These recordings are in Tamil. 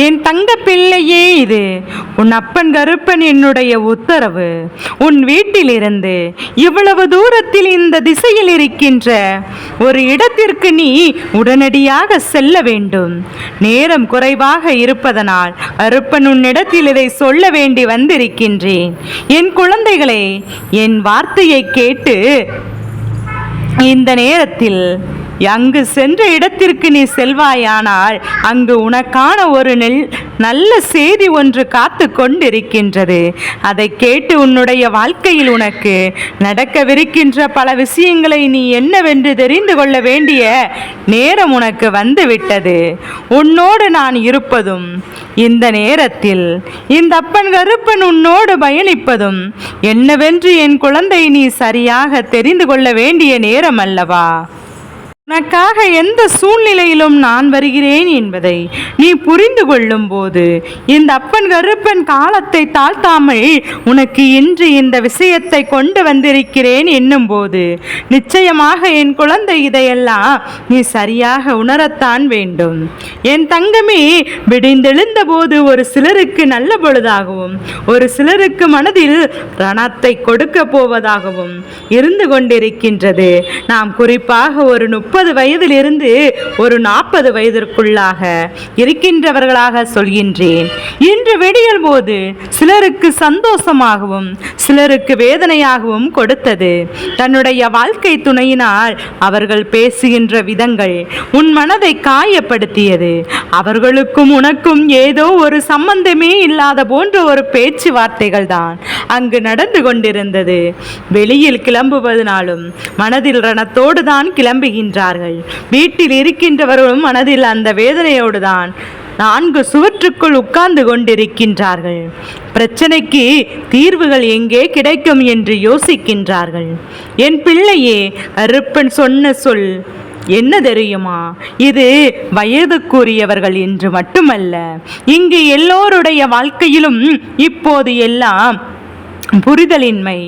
என் தங்க பிள்ளையே, இது உன் அப்பன் கருப்பன் என்னுடைய உத்தரவு. உன் வீட்டிலிருந்து இவ்வளவு தூரத்தில் இந்த திசையில் இருக்கின்ற ஒரு இடத்திற்கு நீ உடனடியாக செல்ல வேண்டும். நேரம் குறைவாக இருப்பதனால் கருப்பன் உன்னிடத்தில் இதை சொல்ல வேண்டி வந்திருக்கின்றேன். என் குழந்தைகளே, என் வார்த்தையை கேட்டு இந்த நேரத்தில் அங்கு சென்ற இடத்திற்கு நீ செல்வாயானால் அங்கு உனக்கான ஒரு நல்ல செய்தி ஒன்று காத்து கொண்டிருக்கின்றது. அதை கேட்டு உன்னுடைய வாழ்க்கையில் உனக்கு நடக்கவிருக்கின்ற பல விஷயங்களை நீ என்னவென்று தெரிந்து கொள்ள வேண்டிய நேரம் உனக்கு வந்துவிட்டது. உன்னோடு நான் இருப்பதும் இந்த நேரத்தில் இந்த அப்பன் கருப்பன் உன்னோடு பயணிப்பதும் என்னவென்று என் குழந்தை நீ சரியாக தெரிந்து கொள்ள வேண்டிய நேரம் அல்லவா? உனக்காக எந்த சூழ்நிலையிலும் நான் வருகிறேன் என்பதை நீ புரிந்து கொள்ளும் போது இந்த அப்பன் கருப்பன் காலத்தை தாழ்த்தாமல் உனக்கு இன்று இந்த விஷயத்தை கொண்டு வந்திருக்கிறேன் என்னும் போது நிச்சயமாக என் குழந்தை இதையெல்லாம் நீ சரியாக உணரத்தான் வேண்டும். என் தங்கமே, விடிந்தெழுந்த போது ஒரு சிலருக்கு நல்ல பொழுதாகவும் ஒரு சிலருக்கு மனதில் ரணத்தை கொடுக்க போவதாகவும் இருந்து கொண்டிருக்கின்றது. நாம் குறிப்பாக ஒரு 30 வயதிலிருந்து ஒரு 40 வயதிற்குள்ளாக இருக்கின்றவர்களாக சொல்கின்றேன். இன்று வெடியல் போது சிலருக்கு சந்தோஷமாகவும் சிலருக்கு வேதனையாகவும் கொடுத்தது. தன்னுடைய வாழ்க்கை துணையினால் அவர்கள் பேசுகின்ற விதங்கள் உன் மனதை காயப்படுத்தியது. அவர்களுக்கும் உனக்கும் ஏதோ ஒரு சம்பந்தமே இல்லாத போன்ற ஒரு பேச்சுவார்த்தைகள் தான் அங்கு நடந்து கொண்டிருந்தது. வெளியில் கிளம்புவதனாலும் மனதில் ரணத்தோடு தான் கிளம்புகின்றார்கள். வீட்டில் இருக்கின்றவர்களும் மனதில் அந்த வேதனையோடு தான் 4 சுவற்றுக்குள் உட்கார்ந்து கொண்டிருக்கின்றார்கள். பிரச்சனைக்கு தீர்வுகள் எங்கே கிடைக்கும் என்று யோசிக்கின்றார்கள். என் பிள்ளையே, கருப்பன் சொன்ன சொல் என்ன தெரியுமா? இது வயதுக்குரியவர்கள் என்று மட்டுமல்ல, இங்கு எல்லோருடைய வாழ்க்கையிலும் இப்போது எல்லாம் புரிதலின்மை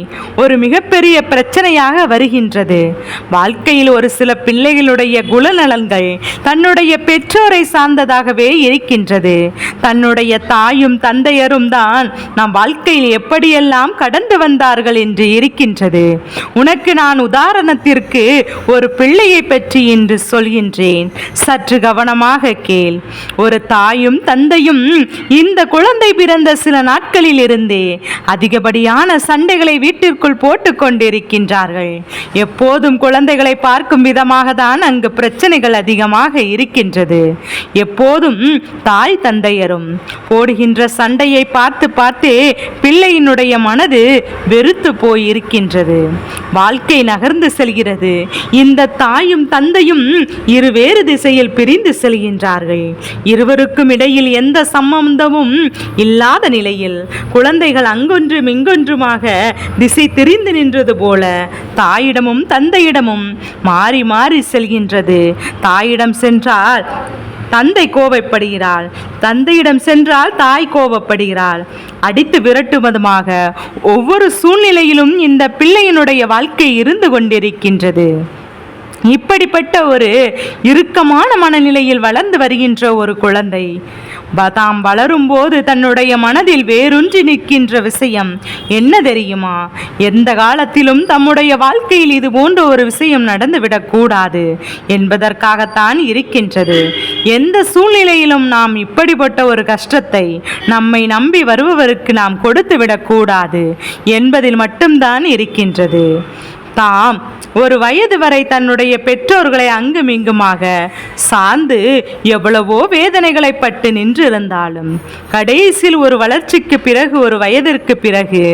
ஒரு மிகப்பெரிய பிரச்சனையாக வருகின்றது. வாழ்க்கையில் ஒரு சில பிள்ளைகளுடைய குணநலன்கள் தன்னுடைய பெற்றோரை சார்ந்ததாகவே இருக்கின்றது. தன்னுடைய தாயும் தந்தையரும் தான் நம் வாழ்க்கையில் எப்படியெல்லாம் கடந்து வந்தார்கள் என்று இருக்கின்றது. உனக்கு நான் உதாரணத்திற்கு ஒரு பிள்ளையை பற்றி இன்று சொல்கின்றேன். சற்று கவனமாக கேள். ஒரு தாயும் தந்தையும் இந்த குழந்தை பிறந்த சில நாட்களில் இருந்தே அதிகப்படியான சண்டைகளை வீட்டிற்குள் போட்டுக் கொண்டிருக்கின்றார்கள். எப்போதும் குழந்தைகளை பார்க்கும் விதமாக தான் அங்கு பிரச்சனைகள் அதிகமாக இருக்கின்றது. எப்போதும் தாய் தந்தையரும் போடுகின்ற சண்டையை பார்த்து பார்த்தே பிள்ளையினுடைய மனது வெறுத்து போய் இருக்கின்றது. வாழ்க்கை நகர்ந்து செல்கிறது. இந்த தாயும் தந்தையும் இருவேறு திசையில் பிரிந்து செல்கின்றார்கள். இருவருக்கும் இடையில் எந்த சம்பந்தமும் இல்லாத நிலையில் குழந்தைகள் அங்கொன்றும் இங்கொன்றுமாக திசை தெரிந்து நின்றது போல தாயிடமும் தந்தையிடமும் மாறி மாறி செல்கின்றது. தாயிடம் சென்றால் தந்தை கோபப்படுகிறாள், தந்தையிடம் சென்றால் தாய் கோபப்படுகிறாள். அடித்து விரட்டுவதுமாக ஒவ்வொரு சூழ்நிலையிலும் இந்த பிள்ளையினுடைய வாழ்க்கை இருந்து கொண்டிருக்கின்றது. இப்படிப்பட்ட ஒரு இறுக்கமான மனநிலையில் வளர்ந்து வருகின்ற ஒரு குழந்தை தாம் வளரும் போது தன்னுடைய மனதில் வேரூன்றி நிற்கின்ற விஷயம் என்ன தெரியுமா? எந்த காலத்திலும் தம்முடைய வாழ்க்கையில் இது போன்ற ஒரு விஷயம் நடந்துவிடக்கூடாது என்பதற்காகத்தான் இருக்கின்றது. எந்த சூழ்நிலையிலும் நாம் இப்படிப்பட்ட ஒரு கஷ்டத்தை நம்மை நம்பி வருபவருக்கு நாம் கொடுத்து விடக்கூடாது என்பதில் மட்டும்தான் இருக்கின்றது. தாம் ஒரு வயது வரை தன்னுடைய பெற்றோர்களை அங்குமிங்குமாக சார்ந்து எவ்வளவோ வேதனைகளை பட்டு நின்றிருந்தாலும் கடைசியில் ஒரு வளர்ச்சிக்கு பிறகு ஒரு வயதிற்கு பிறகு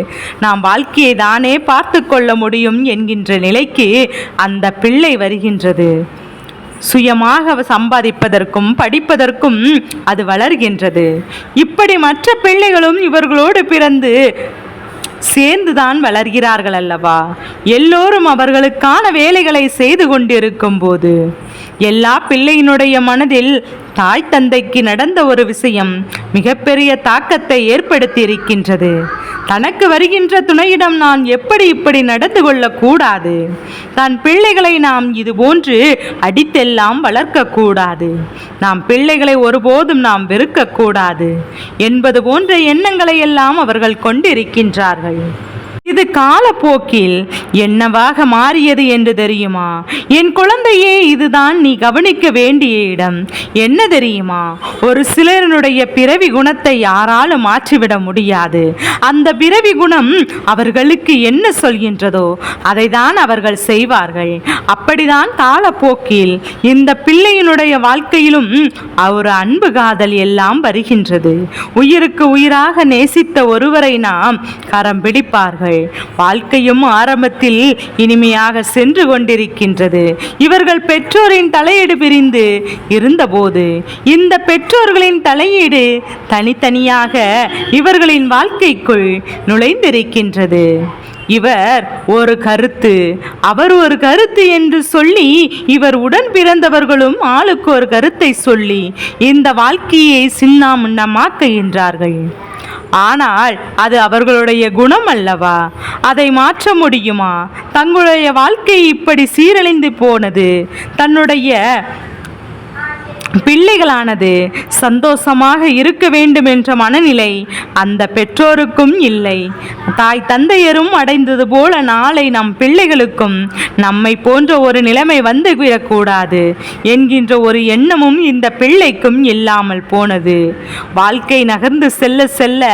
நாம் வாழ்க்கையை தானே பார்த்து கொள்ள முடியும் என்கின்ற நிலைக்கு அந்த பிள்ளை வருகின்றது. சுயமாக சம்பாதிப்பதற்கும் படிப்பதற்கும் அது வளர்கின்றது. இப்படி மற்ற பிள்ளைகளும் இவர்களோடு பிறந்து சேர்ந்துதான் வளர்கிறார்கள் அல்லவா? எல்லோரும் அவர்களுக்கான வேலைகளை செய்து கொண்டிருக்கும் போது எல்லா பிள்ளையினுடைய மனதில் தாய் தந்தைக்கு நடந்த ஒரு விஷயம் மிகப்பெரிய தாக்கத்தை ஏற்படுத்தி இருக்கின்றது. தனக்கு வருகின்ற துணையிடம் நான் இப்படி நடந்து கொள்ளக்கூடாது. தன் பிள்ளைகளை நாம் இதுபோன்று அடித்தெல்லாம் வளர்க்கக்கூடாது. நாம் பிள்ளைகளை ஒருபோதும் நாம் வெறுக்கக்கூடாது என்பது போன்ற எண்ணங்களை எல்லாம் அவர்கள் கொண்டிருக்கின்றார்கள். இது காலப்போக்கில் என்னவாக மாறியது என்று தெரியுமா? என் குழந்தையே, இதுதான் நீ கவனிக்க வேண்டிய இடம். என்ன தெரியுமா? ஒரு சிலருடைய பிறவி குணத்தை யாராலும் மாற்றிவிட முடியாது. அந்த பிறவி குணம் அவர்களுக்கு என்ன சொல்கின்றதோ அதை தான் அவர்கள் செய்வார்கள். அப்படிதான் காலப்போக்கில் இந்த பிள்ளையினுடைய வாழ்க்கையிலும் ஒரு அன்பு காதல் எல்லாம் வருகின்றது. உயிருக்கு உயிராக நேசித்த ஒருவரை நாம் கரம் பிடிப்பார்கள். வாழ்க்கையும் ஆரம்பத்தில் இனிமையாக சென்று கொண்டிருக்கின்றது. இவர்கள் பெற்றோரின் தலையீடு பிரிந்து இருந்தபோது இந்த பெற்றோர்களின் தலையீடு தனித்தனியாக இவர்களின் வாழ்க்கைக்குள் நுழைந்திருக்கின்றது. இவர் ஒரு கருத்து, அவர் ஒரு கருத்து என்று சொல்லி இவர் உடன் பிறந்தவர்களும் ஆளுக்கு ஒரு கருத்தை சொல்லி இந்த வாழ்க்கையை சின்னாமுன்னமாக்குகின்றார்கள். ஆனால் அது அவர்களுடைய குணம் அல்லவா? அதை மாற்ற முடியுமா? தங்களுடைய வாழ்க்கை இப்படி சீரழிந்து போனது தன்னுடைய பிள்ளைகளானது சந்தோஷமாக இருக்க வேண்டும் என்ற மனநிலை அந்த பெற்றோருக்கும் இல்லை. தாய் தந்தையரும் அடைந்தது போல நாளை நம் பிள்ளைகளுக்கும் நம்மை போன்ற ஒரு நிலைமை வந்துவிடக்கூடாது என்கின்ற ஒரு எண்ணமும் இந்த பிள்ளைக்கும் இல்லாமல் போனது. வாழ்க்கை நகர்ந்து செல்ல செல்ல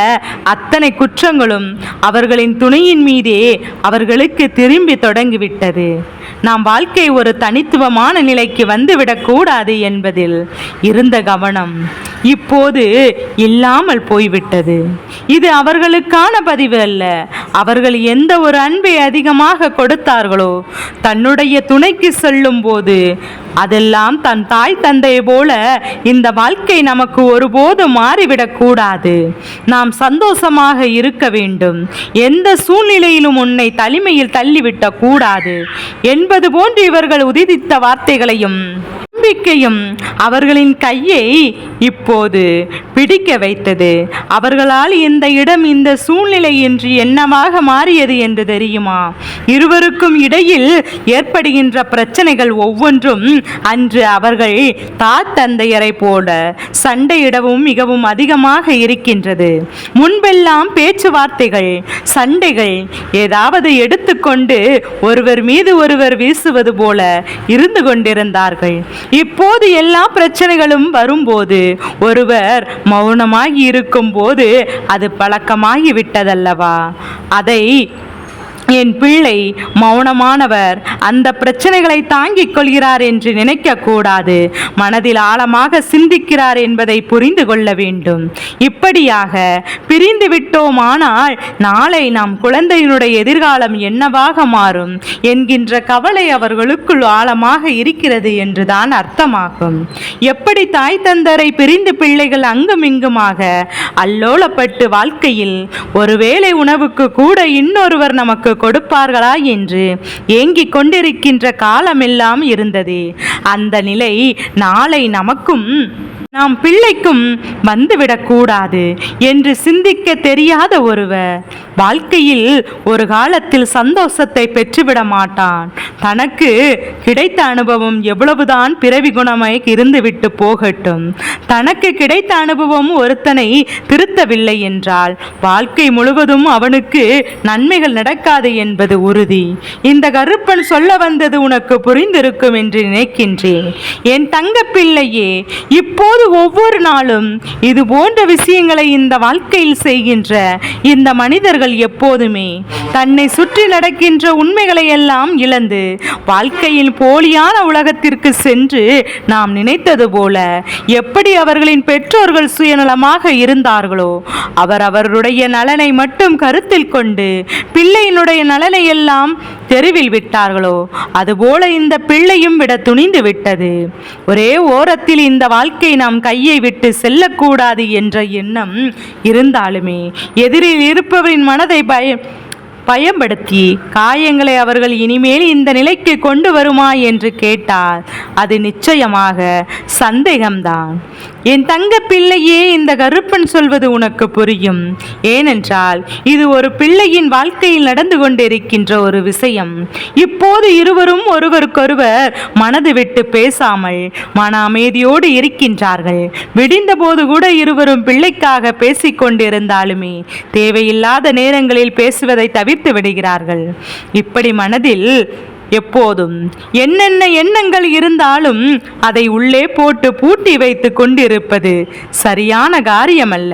அத்தனை குற்றங்களும் அவர்களின் துணையின் மீதே அவர்களுக்கு திரும்பி தொடங்கிவிட்டது. நாம் வாழ்க்கை ஒரு தனித்துவமான நிலைக்கு வந்துவிடக்கூடாது என்பதில் இருந்த கவனம் இப்போது இல்லாமல் போய்விட்டது. இது அவர்களுக்கான பதிவு அல்ல. அவர்கள் எந்த ஒரு அன்பை அதிகமாக கொடுத்தார்களோ தன்னுடைய துணைக்கு செல்லும் போது அதெல்லாம் தன் தாய் தந்தை போல இந்த வாழ்க்கை நமக்கு ஒருபோது மாறிவிடக்கூடாது. நாம் சந்தோஷமாக இருக்க வேண்டும். எந்த சூழ்நிலையிலும் உன்னை தனிமையில் தள்ளிவிடக் கூடாது என்பது போன்று இவர்கள் உதித்த வார்த்தைகளையும் நம்பிக்கையும் அவர்களின் கையை இப்போது பிடிக்க வைத்தது. அவர்களால் இந்த இடம் இந்த சூழ்நிலை என்று என்னவாக மாறியது என்று தெரியுமா? இருவருக்கும் இடையில் ஏற்படுகின்ற பிரச்சனைகள் ஒவ்வொன்றும் அன்று அவர்கள் தந்தையரை போல சண்டையிடவும் மிகவும் அதிகமாக இருக்கின்றது. முன்பெல்லாம் பேச்சுவார்த்தைகள், சண்டைகள் ஏதாவது எடுத்துக்கொண்டு ஒருவர் மீது ஒருவர் வீசுவது போல இருந்து கொண்டிருந்தார்கள். இப்போது எல்லா பிரச்சனைகளும் வரும்போது ஒருவர் மௌனமாகி இருக்கும் போது அது பழக்கமாகி விட்டதல்லவா? அதை என் பிள்ளை மௌனமானவர் அந்த பிரச்சனைகளை தாங்கிக் கொள்கிறார் என்று நினைக்க கூடாது. மனதில் ஆழமாக சிந்திக்கிறார் என்பதை புரிந்து கொள்ள வேண்டும். இப்படியாக பிரிந்து விட்டோமானால் நாளை நம் குழந்தையினுடைய எதிர்காலம் என்னவாக மாறும் என்கின்ற கவலை அவர்களுக்குள் ஆழமாக இருக்கிறது என்றுதான் அர்த்தமாகும். எப்படி தாய் தந்தரை பிரிந்து பிள்ளைகள் அங்குமிங்குமாக அல்லோலப்பட்டு வாழ்க்கையில் ஒருவேளை உணவுக்கு கூட இன்னொருவர் நமக்கு கொடுப்பார்களா என்று ஏங்கிக் கொண்டிருக்கின்ற காலமெல்லாம் இருந்தது. அந்த நிலை நாளை நமக்கும் நாம் பிள்ளைக்கும் வந்துவிடக்கூடாது என்று சிந்திக்க தெரியாத ஒருவர் வாழ்க்கையில் ஒரு காலத்தில் சந்தோஷத்தை பெற்றுவிட மாட்டான். தனக்கு கிடைத்த அனுபவம் எவ்வளவுதான் பிறவி குணமாய் இருந்துவிட்டு போகட்டும். தனக்கு கிடைத்த அனுபவம் ஒருத்தனை திருத்தவில்லை என்றால் வாழ்க்கை முழுவதும் அவனுக்கு நன்மைகள் நடக்காது என்பது உறுதி. இந்த கருப்பன் சொல்ல வந்தது உனக்கு புரிந்திருக்கும் என்று நினைக்கின்றேன். என் தங்க பிள்ளையே, இப்போது ஒவ்வொரு நாளும் இது போன்ற விஷயங்களை இந்த வாழ்க்கையில் செய்கின்ற இந்த மனிதர்கள் எப்போதுமே தன்னை சுற்றி நடக்கின்ற உண்மைகளை எல்லாம் இழந்து வாழ்க்கையில் போலியான உலகத்திற்கு சென்று நாம் நினைத்தது போல எப்படி அவர்களின் பெற்றோர்கள் சுயநலமாக இருந்தார்களோ அவர்களுடைய நலனை மட்டும் கருத்தில் கொண்டு பிள்ளையினுடைய நலனை எல்லாம் தெருவில் விட்டார்களோ அதுபோல இந்த பிள்ளையும் விட துணிந்து விட்டது. ஒரே ஓரத்தில் இந்த வாழ்க்கை நாம் கையை விட்டு செல்லக்கூடாது என்ற எண்ணம் இருந்தாலுமே எதிரில் இருப்பவரின் மனதை பயன்படுத்தி காயங்களை அவர்கள் இனிமேல் இந்த நிலைக்கு கொண்டு வருமா என்று கேட்டால் அது நிச்சயமாக சந்தேகம்தான். என் தங்க பிள்ளையே, இந்த கருப்பன் சொல்வது உனக்கு புரியும். ஏனென்றால் இது ஒரு பிள்ளையின் வாழ்க்கையில் நடந்து கொண்டிருக்கின்ற ஒரு விஷயம். இப்போது இருவரும் ஒருவருக்கொருவர் மனது விட்டு பேசாமல் மன அமைதியோடு இருக்கின்றார்கள். விடிந்த போது கூட இருவரும் பிள்ளைக்காக பேசிக்கொண்டிருந்தாலுமே தேவையில்லாத நேரங்களில் பேசுவதை தவிர்த்து விடுகிறார்கள். இப்படி மனதில் எப்போதும் என்னென்ன எண்ணங்கள் இருந்தாலும் அதை உள்ளே போட்டு பூட்டி வைத்து கொண்டிருப்பது சரியான காரியமல்ல.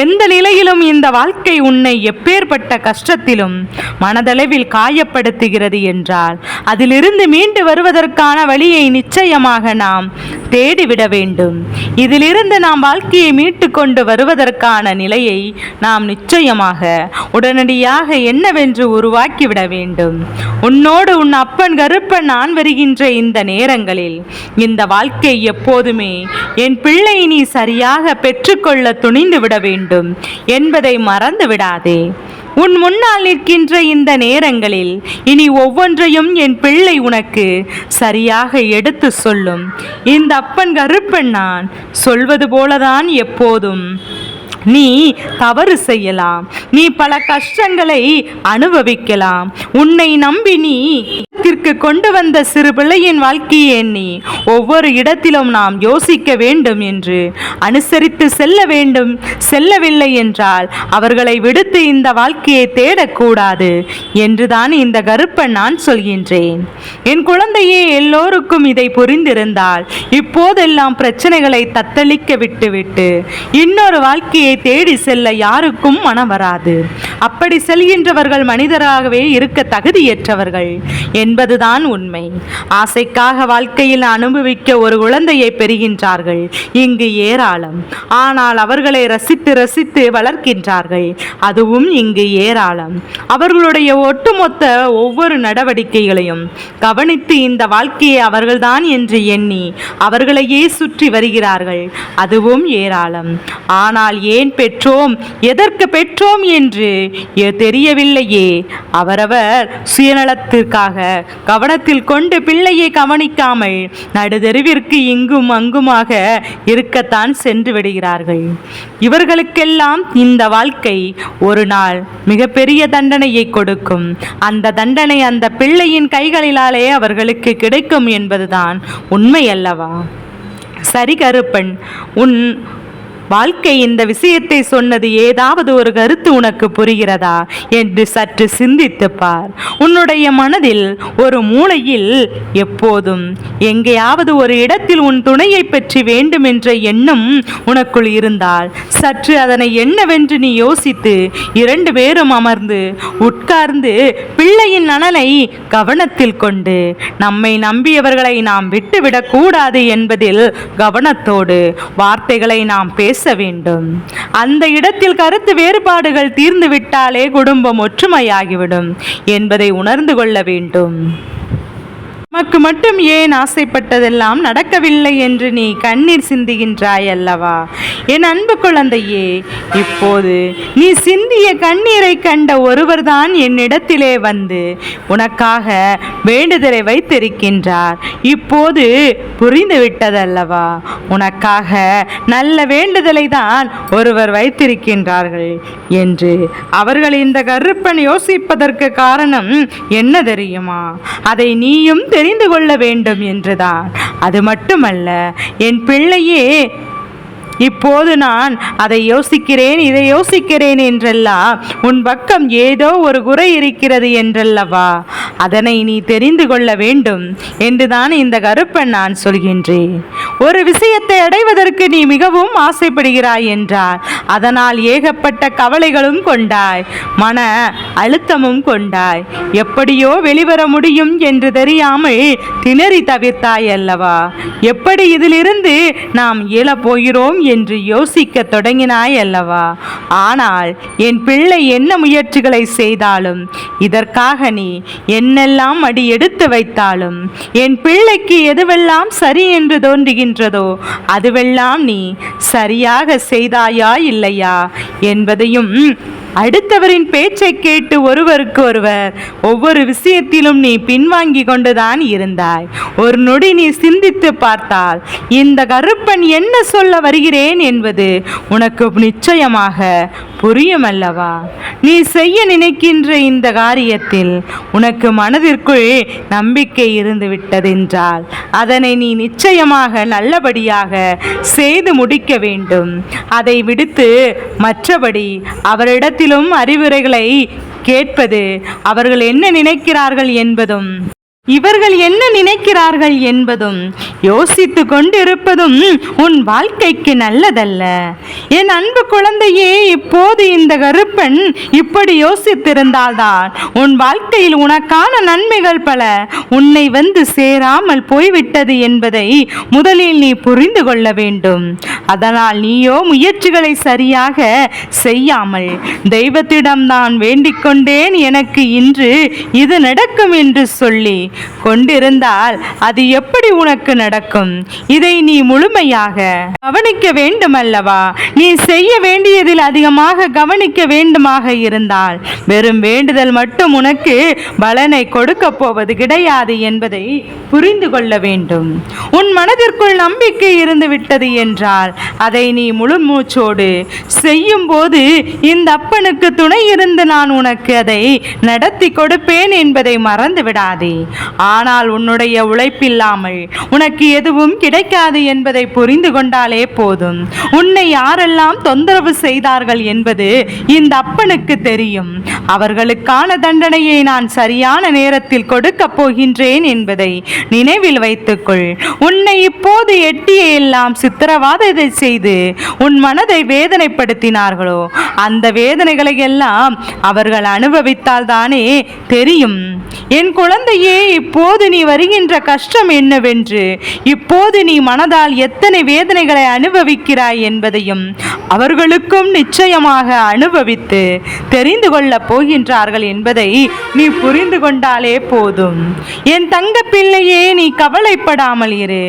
எந்த நிலையிலும் இந்த வாழ்க்கை உன்னை எப்பேற்பட்ட கஷ்டத்திலும் மனதளவில் காயப்படுத்துகிறது என்றால் அதிலிருந்து மீண்டு வருவதற்கான வழியை நிச்சயமாக நாம் தேடிவிட வேண்டும். இதிலிருந்து நாம் வாழ்க்கையை மீட்டு கொண்டு வருவதற்கான நிலையை நாம் நிச்சயமாக உடனடியாக என்னவென்று உருவாக்கிவிட வேண்டும். உன்னோடு உன் அப்பன் கருப்பன் நான் வருகின்ற இந்த நேரங்களில் இந்த வாழ்க்கை எப்போதுமே என் பிள்ளை நீ சரியாக பெற்றுக்கொள்ள துணிந்து விட வேண்டும் என்பதை மறந்து விடாதே. உன் முன்னால் நிற்கின்ற இந்த நேரங்களில் இனி ஒவ்வொன்றையும் என் பிள்ளை உனக்கு சரியாக எடுத்து சொல்லும். இந்த அப்பன் கருப்பன் நான் சொல்வது போலதான் எப்போதும் நீ தவறு செய்யலாம், நீ பல கஷ்டங்களை அனுபவிக்கலாம். உன்னை நம்பி நீ கொண்டு வந்த சிறு பிள்ளையின் வாழ்க்கையை எண்ணி ஒவ்வொரு இடத்திலும் நாம் யோசிக்க வேண்டும் என்று அனுசரித்து செல்ல வேண்டும். செல்லவில்லை என்றால் அவர்களை விடுத்து இந்த வாழ்க்கையை தேடக்கூடாது என்றுதான் இந்த கருப்பன் நான் சொல்கின்றேன். என் குழந்தையே, எல்லோருக்கும் இதை புரிந்திருந்தால் இப்போதெல்லாம் பிரச்சனைகளை தத்தளிக்க விட்டுவிட்டு இன்னொரு வாழ்க்கையை தேடி செல்ல யாருக்கும் மனம் வராது. அப்படி செல்கின்றவர்கள் மனிதராகவே இருக்க தகுதியற்றவர்கள் என்பதுதான் உண்மை. ஆசைக்காக வாழ்க்கையில் அனுபவிக்க ஒரு குழந்தையை பெறுகின்றார்கள் இங்கு ஏராளம். ஆனால் அவர்களை ரசித்து ரசித்து வளர்க்கின்றார்கள், அதுவும் இங்கு ஏராளம். அவர்களுடைய ஒட்டுமொத்த ஒவ்வொரு நடவடிக்கைகளையும் கவனித்து இந்த வாழ்க்கையை அவர்கள்தான் என்று எண்ணி அவர்களையே சுற்றி வருகிறார்கள், அதுவும் ஏராளம். ஆனால் ஏன் பெற்றோம், எதற்கு பெற்றோம் என்று தெரியவில்லையே. அவரவர் சுயநலத்திற்காக கவனத்தில் கொண்டு பிள்ளையை கவனிக்காமல் நடுதெருவிற்கு இங்கும் அங்குமாக இருக்கத்தான் சென்று விடுகிறார்கள். இவர்களுக்கெல்லாம் இந்த வாழ்க்கை ஒரு நாள் மிகப்பெரிய தண்டனையை கொடுக்கும். அந்த தண்டனை அந்த பிள்ளையின் கைகளிலாலே அவர்களுக்கு கிடைக்கும் என்பதுதான் உண்மை அல்லவா? சரி கருப்பன், உன் வாழ்க்கை இந்த விஷயத்தை சொன்னது ஏதாவது ஒரு கருத்து உனக்கு புரிகிறதா என்று சற்று சிந்தித்து பார். உன்னுடைய மனதில் ஒரு மூலையில் எப்போதும் எங்கேயாவது ஒரு இடத்தில் உன் துணையை பற்றி வேண்டும் என்ற எண்ணம் உனக்குள் இருந்தால் சற்று அதனை என்னவென்று நீ யோசித்து 2 பேரும் அமர்ந்து உட்கார்ந்து பிள்ளையின் நலனை கவனத்தில் கொண்டு நம்மை நம்பியவர்களை நாம் விட்டுவிடக்கூடாது என்பதில் கவனத்தோடு வார்த்தைகளை நாம் பேச வேண்டும். அந்த இடத்தில் கருத்து வேறுபாடுகள் தீர்ந்து விட்டாலே குடும்பம் ஒற்றுமையாகிவிடும் என்பதை உணர்ந்து கொள்ள வேண்டும். நமக்கு மட்டும் ஏன் ஆசைப்பட்டதெல்லாம் நடக்கவில்லை என்று நீ கண்ணீர் சிந்துகின்றாய் அல்லவா? என் அன்பு குழந்தையே, இப்போது நீ சிந்திய கண்ணீரை கண்ட ஒருவர்தான் என்னிடத்திலே வந்து உனக்காக வேண்டுதலை வைத்திருக்கின்றார். இப்போது புரிந்து விட்டதல்லவா? உனக்காக நல்ல வேண்டுதலை தான் ஒருவர் வைத்திருக்கின்றார்கள் என்று அவர்கள் இந்த கருப்பன் யோசிப்பதற்கு காரணம் என்ன தெரியுமா? அதை நீயும் தெரிந்து கொள்ள வேண்டும் என்றுதான். அது மட்டுமல்ல என் பிள்ளையே, இப்போது நான் அதை யோசிக்கிறேன் இதை யோசிக்கிறேன் என்றெல்லாம் உன் பக்கம் ஏதோ ஒரு குறை இருக்கிறது என்றல்லவா? அதனை நீ தெரிந்து கொள்ள வேண்டும் என்றுதான் இந்த கருப்பன் நான் சொல்கின்றேன். ஒரு விஷயத்தை அடைவதற்கு நீ மிகவும் ஆசைப்படுகிறாய் என்றால் அதனால் ஏகப்பட்ட கவலைகளும் கொண்டாய், மன அழுத்தமும் கொண்டாய். எப்படியோ வெளிவர முடியும் என்று தெரியாமல் திணறி தவிர்த்தாய் அல்லவா? எப்படி இதிலிருந்து நாம் இயலப்போகிறோம் என்று யோசிக்க தொடங்கினாய் அல்லவா? ஆனால் என் பிள்ளை என்ன முயற்சிகளை செய்தாலும் இதற்காக நீ என்னெல்லாம் அடி எடுத்து வைத்தாலும் என் பிள்ளைக்கு எதுவெல்லாம் சரி என்று தோன்றுகின்றதோ அதுவெல்லாம் நீ சரியாக செய்தாயா இல்லையா என்பதையும் அடுத்தவரின் பேச்சை கேட்டு ஒருவருக்கு ஒருவர் ஒவ்வொரு விஷயத்திலும் நீ பின்வாங்கி கொண்டுதான் இருந்தாய். ஒரு நொடி நீ சிந்தித்து பார்த்தால் இந்த கருப்பன் என்ன சொல்ல வருகிறேன் என்பது உனக்கு நிச்சயமாக புரியும் அல்லவா? நீ செய்ய நினைக்கின்ற இந்த காரியத்தில் உனக்கு மனதிற்குள் நம்பிக்கை இருந்து விட்டதென்றால் அதனை நீ நிச்சயமாக நல்லபடியாக செய்து முடிக்க வேண்டும். அதை விடுத்து மற்றபடி அவரிடத்திலும் அறிவுரைகளை கேட்பது, அவர்கள் என்ன நினைக்கிறார்கள் என்பதும் இவர்கள் என்ன நினைக்கிறார்கள் என்பதும் யோசித்து கொண்டிருப்பதும் உன் வாழ்க்கைக்கு நல்லதல்ல. என் அன்பு குழந்தையே, இப்போது இந்த கருப்பன் இப்படி யோசித்திருந்தால்தான் உன் வாழ்க்கையில் உனக்கான நன்மைகள் பல உன்னை வந்து சேராமல் போய்விட்டது என்பதை முதலில் நீ புரிந்து கொள்ள வேண்டும். அதனால் நீயோ முயற்சிகளை சரியாக செய்யாமல் தெய்வத்திடம்தான் வேண்டிக் கொண்டேன், எனக்கு இன்று இது நடக்கும் என்று சொல்லி கொண்டிருந்தால் அது எப்படி உனக்கு நடக்கும்? இதை நீ முழுமையாக கவனிக்க வேண்டும் அல்லவா? நீ செய்ய வேண்டியதில் அதிகமாக கவனிக்க வேண்டுமாக இருந்தால் வெறும் வேண்டுதல் மட்டும் உனக்கு பலனை கொடுக்க போவது கிடையாது என்பதை புரிந்து கொள்ள வேண்டும். உன் மனதிற்குள் நம்பிக்கை இருந்து விட்டது என்றால் அதை நீ முழு மூச்சோடு செய்யும் போது இந்த அப்பனுக்கு துணை இருந்து நான் உனக்கு அதை நடத்தி கொடுப்பேன் என்பதை மறந்து விடாதே. ஆனால் உன்னுடைய உழைப்பில்லாமல் உனக்கு எதுவும் கிடைக்காது என்பதை புரிந்து கொண்டாலே போதும். உன்னை யாரெல்லாம் தொந்தரவு செய்தார்கள் என்பது இந்த அப்பனுக்கு தெரியும். அவர்களுக்கான தண்டனையை நான் சரியான நேரத்தில் கொடுக்க போகின்றேன் என்பதை நினைவில் வைத்துக்கொள். உன்னை இப்போது எட்டிய எல்லாம் சித்திரவாதத்தை செய்து உன் மனதை வேதனைப்படுத்தினார்களோ அந்த வேதனைகளை எல்லாம் அவர்கள் அனுபவித்தால் தானே தெரியும். என் குழந்தையே, இப்போது நீ வருகின்ற கஷ்டம் என்னவென்று, இப்போது நீ மனதால் எத்தனை வேதனைகளை அனுபவிக்கிறாய் என்பதையும் அவர்களுக்கும் நிச்சயமாக அனுபவித்து தெரிந்து கொள்ளப் போகின்றார்கள் என்பதை நீ புரிந்து கொண்டாலே போதும். என் தங்க பிள்ளையே, நீ கவலைப்படாமல் இரு.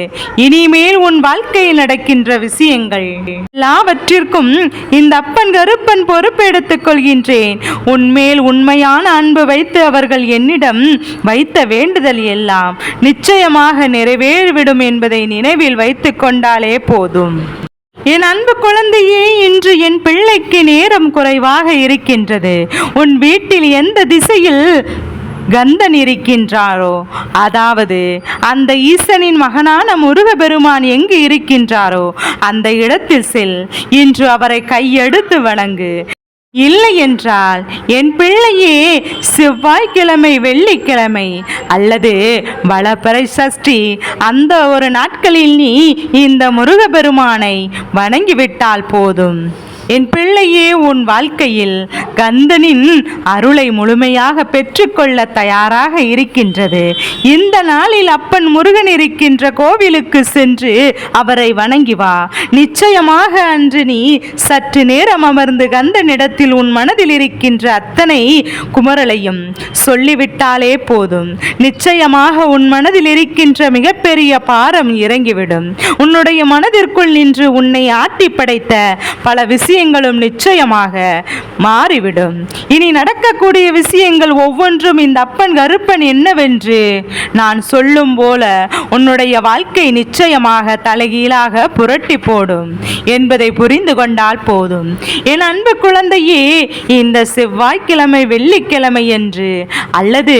இனிமேல் உன் வாழ்க்கையில் நடக்கின்ற விஷயங்கள் எல்லாவற்றிற்கும் இந்த அப்பன் கருப்பன் பொறுப்பெடுத்துக் கொள்கின்றேன். உன்மேல் உண்மையான அன்பு வைத்து அவர்கள் என்னிடம் வைத்த வேண்டுதல் எல்லாம் நிச்சயமாக நிறைவேறிவிடும் என்பதை நினைவில் வைத்துக் கொண்டாலே போதும். என் அன்பு குழந்தையே, இன்று என் பிள்ளைக்கு நேரம் குறைவாக இருக்கின்றது. உன் வீட்டில் எந்த திசையில் கந்தன் இருக்கின்றாரோ, அதாவது அந்த ஈசனின் மகனான முருகபெருமான் எங்கு இருக்கின்றாரோ அந்த இடத்தில் செல். இன்று அவரை கையெடுத்து வணங்கு. இல்லை என்றால் என் பிள்ளையே, செவ்வாய்க்கிழமை, வெள்ளிக்கிழமை அல்லது வளப்பறை சஷ்டி அந்த ஒரு நாட்களில் நீ இந்த முருகபெருமானை வணங்கிவிட்டால் போதும். என் பிள்ளையே, உன் வாழ்க்கையில் கந்தனின் அருளை முழுமையாக பெற்றுக்கொள்ள தயாராக இருக்கின்றது. இந்த நாளில் அப்பன் முருகன் இருக்கின்ற கோவிலுக்கு சென்று அவரை வணங்கி வா. நிச்சயமாக அன்று நீ சற்று நேரம் அமர்ந்து கந்தனிடத்தில் உன் மனதில் இருக்கின்ற அத்தனை குமரலையும் சொல்லிவிட்டாலே போதும். நிச்சயமாக உன் மனதில் இருக்கின்ற மிகப்பெரிய பாரம் இறங்கிவிடும். உன்னுடைய மனதிற்குள் நின்று உன்னை ஆட்டி படைத்த பல விஷயங்களும் நிச்சயமாக மாறிவிடும். இனி நடக்கக்கூடிய விஷயங்கள் ஒவ்வொன்றும் இந்த அப்பன் கருப்பன் என்னவென்று நான் சொல்லும் போல உன்னுடைய வாழ்க்கை நிச்சயமாக தலைகீழாக புரட்டி போடும் என்பதை புரிந்து கொண்டால் போதும். என் அன்பு குழந்தையே, இந்த செவ்வாய்க்கிழமை, வெள்ளிக்கிழமை என்று அல்லது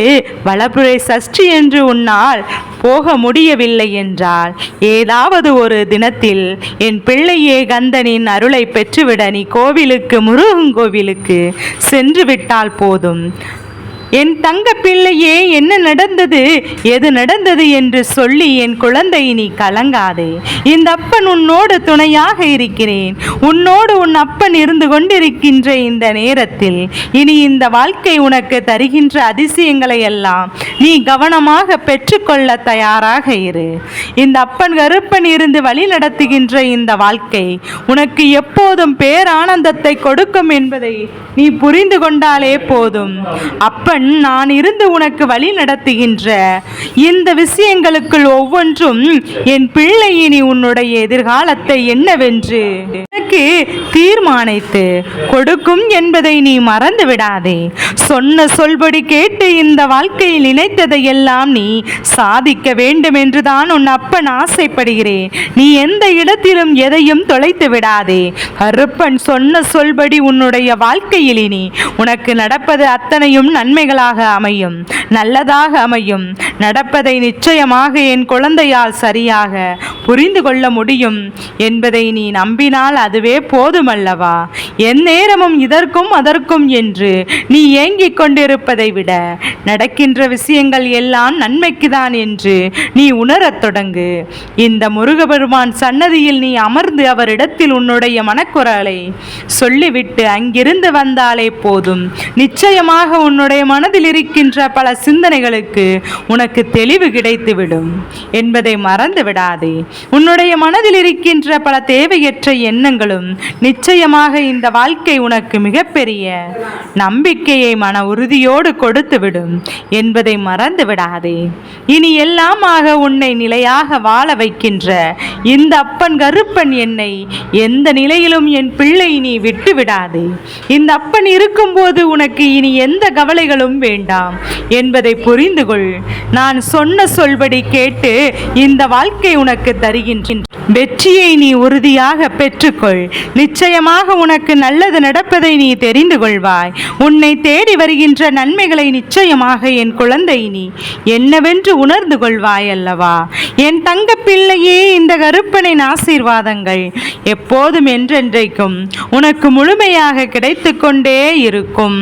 வளப்புரை சஷ்டி என்று உன்னால் போக முடியவில்லை என்றால் ஏதாவது ஒரு தினத்தில் என் பிள்ளையே கந்தனின் அருளை பெற்றுவிட நீ கோவிலுக்கு, முருகன் கோவிலுக்கு சென்று விட்டால் போதும். என் தங்க பிள்ளையே, என்ன நடந்தது, எது நடந்தது என்று சொல்லி என் குழந்தை நீ கலங்காதே. இந்த அப்பன் உன்னோடு துணையாக இருக்கிறேன். உன்னோடு உன் அப்பன் இருந்து கொண்டிருக்கின்ற இந்த நேரத்தில் இனி இந்த வாழ்க்கை உனக்கு தருகின்ற அதிசயங்களை எல்லாம் நீ கவனமாக பெற்றுக்கொள்ள தயாராக இரு. இந்த அப்பன் கருப்பன் இருந்து வழி நடத்துகின்ற இந்த வாழ்க்கை உனக்கு எப்போதும் பேரானந்தத்தை கொடுக்கும் என்பதை நீ புரிந்து கொண்டாலே போதும். அப்பன் நான் இருந்து உனக்கு வழி நடத்துகின்ற இந்த விஷயங்களுக்குள் ஒவ்வொன்றும் என் பிள்ளை இனி உன்னுடைய எதிர்காலத்தை என்னவென்று தீர்மானித்து கொடுக்கும் என்பதை நீ மறந்து விடாதே. சொன்ன சொல்படி கேட்டு இந்த வாழ்க்கையில் நினைத்ததையெல்லாம் நீ சாதிக்க வேண்டும் என்றுதான் உன் அப்பன் ஆசைப்படுகிறேன். நீ எந்த இடத்திலும் எதையும் தொலைத்து விடாதே. கருப்பன் சொன்ன சொல்படி உன்னுடைய வாழ்க்கையில் இனி உனக்கு நடப்பது அத்தனையும் நன்மைகளாக அமையும், நல்லதாக அமையும். நடப்பதை நிச்சயமாக என் குழந்தையால் சரியாக புரிந்து கொள்ள முடியும் என்பதை நீ நம்பினால் அதுவே போதுமல்லவா? என் நேரமும் இதற்கும் அதற்கும் என்று நீ ஏங்கிக் கொண்டிருப்பதை விட நடக்கின்ற விஷயங்கள் எல்லாம் நன்மைக்குதான் என்று நீ உணரத் தொடங்கு. இந்த முருகபெருமான் சன்னதியில் நீ அமர்ந்து அவரிடத்தில் உன்னுடைய மனக்குரலை சொல்லிவிட்டு அங்கிருந்து வந்தாலே போதும். நிச்சயமாக உன்னுடைய மனதில் இருக்கின்ற பல சிந்தனைகளுக்கு உனக்கு தெளிவு கிடைத்துவிடும் என்பதை மறந்து விடாதே. உன்னுடைய மனதில் இருக்கின்ற பல தேவையற்ற எண்ணங்களும் நிச்சயமாக இந்த வாழ்க்கை உனக்கு மிகப்பெரிய நம்பிக்கையை மன உறுதியோடு கொடுத்துவிடும் என்பதை மறந்து விடாதே. இனி எல்லாமாக உன்னை நிலையாக வாழ வைக்கின்ற இந்த அப்பன் கருப்பன் என்னை எந்த நிலையிலும் என் பிள்ளை நீ விட்டு விடாதே. இந்த அப்பன் இருக்கும்போது உனக்கு இனி எந்த கவலைகளும் வேண்டாம் என்பதை புரிந்து கொள். நான் சொன்ன சொல்படி கேட்டு இந்த வாழ்க்கை உனக்கு தருகின்ற வெற்றியை நீ உறுதியாக பெற்றுக்கொள். நிச்சயமாக உனக்கு நல்லது நடப்பதை நீ தெரிந்து கொள்வாய். உன்னை தேடி வருகின்ற நன்மைகளை நிச்சயமாக என் குழந்தை நீ என்னவென்று உணர்ந்து கொள்வாய் அல்லவா? என் தங்க பிள்ளையே, இந்த கருப்பனின் ஆசீர்வாதங்கள் எப்போதும் என்றென்றைக்கும் உனக்கு முழுமையாக கிடைத்து கொண்டே இருக்கும்.